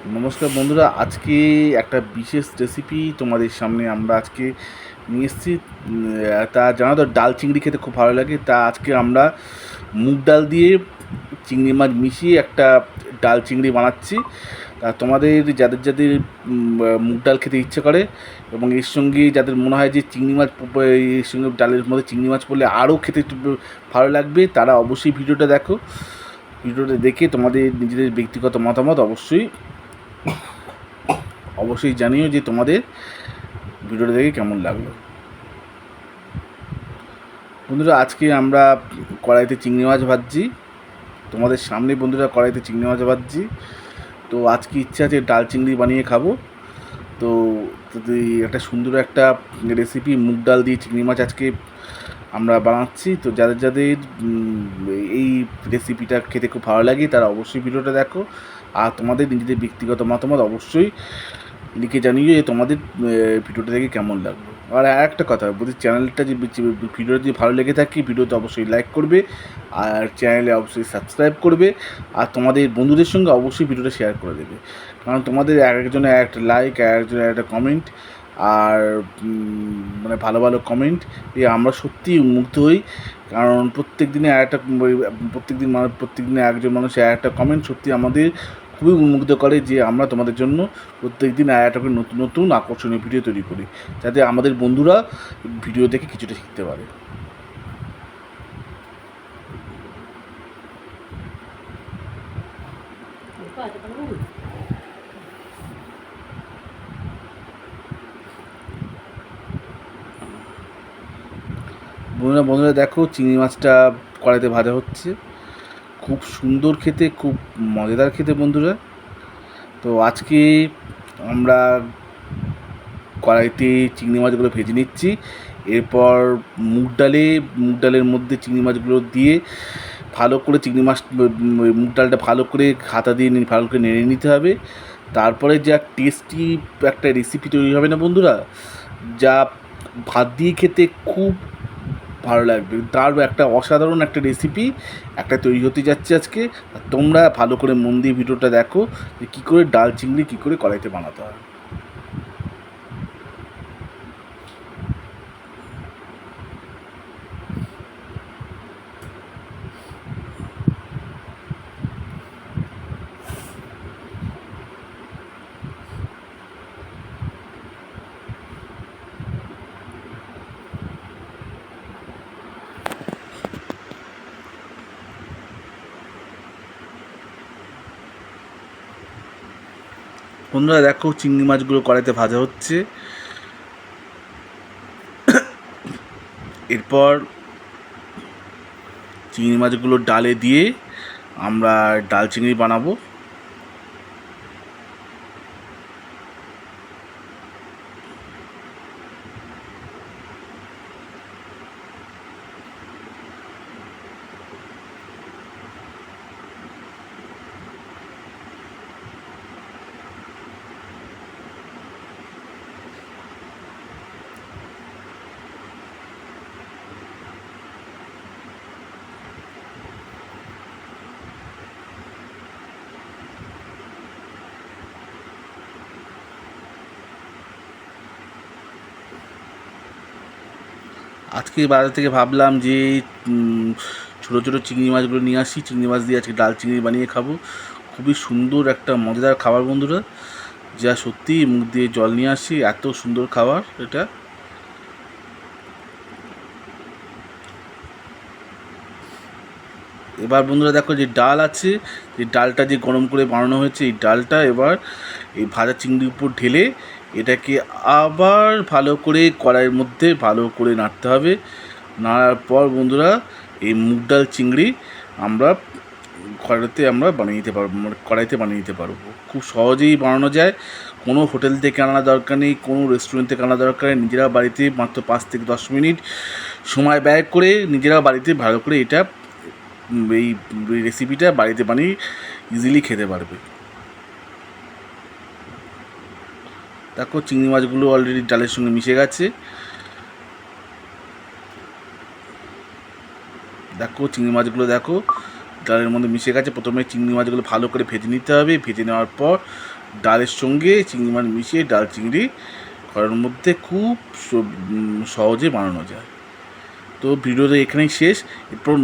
নমস্কার বন্ধুরা, আজকে একটা বিশেষ রেসিপি তোমাদের সামনে আমরা আজকে নিয়ে এসেছি। তা জানো তো, ডাল চিংড়ি খেতে খুব ভালো লাগে। তা আজকে আমরা মুগ ডাল দিয়ে চিংড়ি মাছ মিশিয়ে একটা ডাল চিংড়ি বানাচ্ছি। তা তোমাদের যাদের যাদের মুগ ডাল খেতে ইচ্ছে করে এবং এর সঙ্গে যাদের মনে হয় যে চিংড়ি মাছ এর সঙ্গে ডালের মধ্যে চিংড়ি মাছ পড়লে আরও খেতে একটু ভালো লাগবে, তারা অবশ্যই ভিডিওটা দেখো। ভিডিওটা দেখে তোমাদের নিজেদের ব্যক্তিগত মতামত অবশ্যই জানিও যে তোমাদের ভিডিওটা দেখে কেমন লাগলো। বন্ধুরা, আজকে আমরা কড়াইতে চিংড়ি মাছ ভাজছি। তোমাদের সামনে বন্ধুরা কড়াইতে চিংড়ি মাছ ভাজছি। তো আজকে ইচ্ছা আছে ডাল চিংড়ি বানিয়ে খাবো। তো একটা সুন্দর একটা রেসিপি মুগ ডাল দিয়ে চিংড়ি মাছ আজকে আমরা বানাচ্ছি। তো যাদের যাদের এই রেসিপিটা খেতে খুব ভালো লাগে তারা অবশ্যই ভিডিওটা দেখো। আর তোমাদের নিজেদের ব্যক্তিগত মতামত অবশ্যই লিখে জানিয়ে যে তোমাদের ভিডিওটা দেখে কেমন লাগলো। আর একটা কথা বলছি, চ্যানেলটা যে ভিডিও যদি ভালো লেগে থাকে ভিডিওতে অবশ্যই লাইক করবে, আর চ্যানেলে অবশ্যই সাবস্ক্রাইব করবে, আর তোমাদের বন্ধুদের সঙ্গে অবশ্যই ভিডিওটা শেয়ার করে দেবে। কারণ তোমাদের একজনের একটা লাইক, একজনের একটা কমেন্ট, আর মানে ভালো ভালো কমেন্ট আমরা সত্যিই মুগ্ধ হই। কারণ প্রত্যেক দিনে একজন মানুষ একটা কমেন্ট সত্যি আমাদের খুবই উন্মুগ্ধ করে, যে আমরা তোমাদের জন্য প্রত্যেক দিন একটা করে নতুন নতুন আকর্ষণীয় ভিডিও তৈরি করি, যাতে আমাদের বন্ধুরা ভিডিও দেখে কিছুটা শিখতে পারে। বন্ধুরা দেখো, চিংড়ি মাছটা কড়াইতে ভাজা হচ্ছে। খুব সুন্দর খেতে, খুব মজাদার খেতে বন্ধুরা। তো আজকে আমরা কড়াইতে চিংড়ি মাছগুলো ভেজে নিচ্ছি। এরপর মুগ ডালের মধ্যে চিংড়ি মাছগুলো দিয়ে ভালো করে মুগ ডালটা ভালো করে হাতা দিয়ে ভালো করে নেড়ে নিতে হবে। তারপরে যা টেস্টি একটা রেসিপি তৈরি হবে না বন্ধুরা, যা ভাত দিয়ে খেতে খুব ভালো লাগবে। তার একটা অসাধারণ একটা রেসিপি একটা তৈরি হতে যাচ্ছে আজকে। তোমরা ভালো করে মন দিয়ে ভিডিওটা দেখো যে কী করে ডাল চিংড়ি কী করে কড়াইতে বানাতে হয়। বন্ধুরা দেখো, চিংড়ি মাছগুলো কড়াইতে ভাজা হচ্ছে। এরপর চিংড়ি মাছগুলো ডালে দিয়ে আমরা ডাল চিংড়ি বানাবো। আজকে বাজার থেকে ভাবলাম যে ছোটো ছোটো চিংড়ি মাছগুলো নিয়ে আসি, চিংড়ি মাছ দিয়ে আজকে ডাল চিংড়ি বানিয়ে খাবো। খুবই সুন্দর একটা মজাদার খাবার বন্ধুরা, যা সত্যি মুখ দিয়ে জল নিয়ে আসি, এত সুন্দর খাবার এটা। এবার বন্ধুরা দেখো, যে ডাল আছে, যে ডালটা যে গরম করে বানানো হয়েছে, এই ডালটা এবার এই ভাজা চিংড়ির উপর ঢেলে এটাকে আবার ভালো করে কড়াইয়ের মধ্যে ভালো করে নাড়তে হবে। নাড়ার পর বন্ধুরা এই মুগ ডাল চিংড়ি আমরা বানিয়ে নিতে পারবো, মানে কড়াইতে বানিয়ে নিতে পারবো। খুব সহজেই বানানো যায়। কোনো হোটেল থেকে আনা দরকার নেই, কোনো রেস্টুরেন্ট থেকে আনা দরকার নেই। নিজেরা বাড়িতে মাত্র 5 থেকে 10 মিনিট সময় ব্যয় করে নিজেরা বাড়িতে ভালো করে এই রেসিপিটা বাড়িতে বানিয়ে ইজিলি খেতে পারবে। দেখো, চিংড়ি মাছগুলো অলরেডি ডালের সঙ্গে মিশে গেছে। দেখো চিংড়ি মাছগুলো ডালের মধ্যে মিশে গেছে। প্রথমে চিংড়ি মাছগুলো ভালো করে ভেজে নিতে হবে। ভেজে নেওয়ার পর ডালের সঙ্গে চিংড়ি মাছ মিশিয়ে ডাল চিংড়ি ঘরের মধ্যে খুব সহজে বানানো যায়। তো ভিডিওটা এখানেই শেষ। এরপর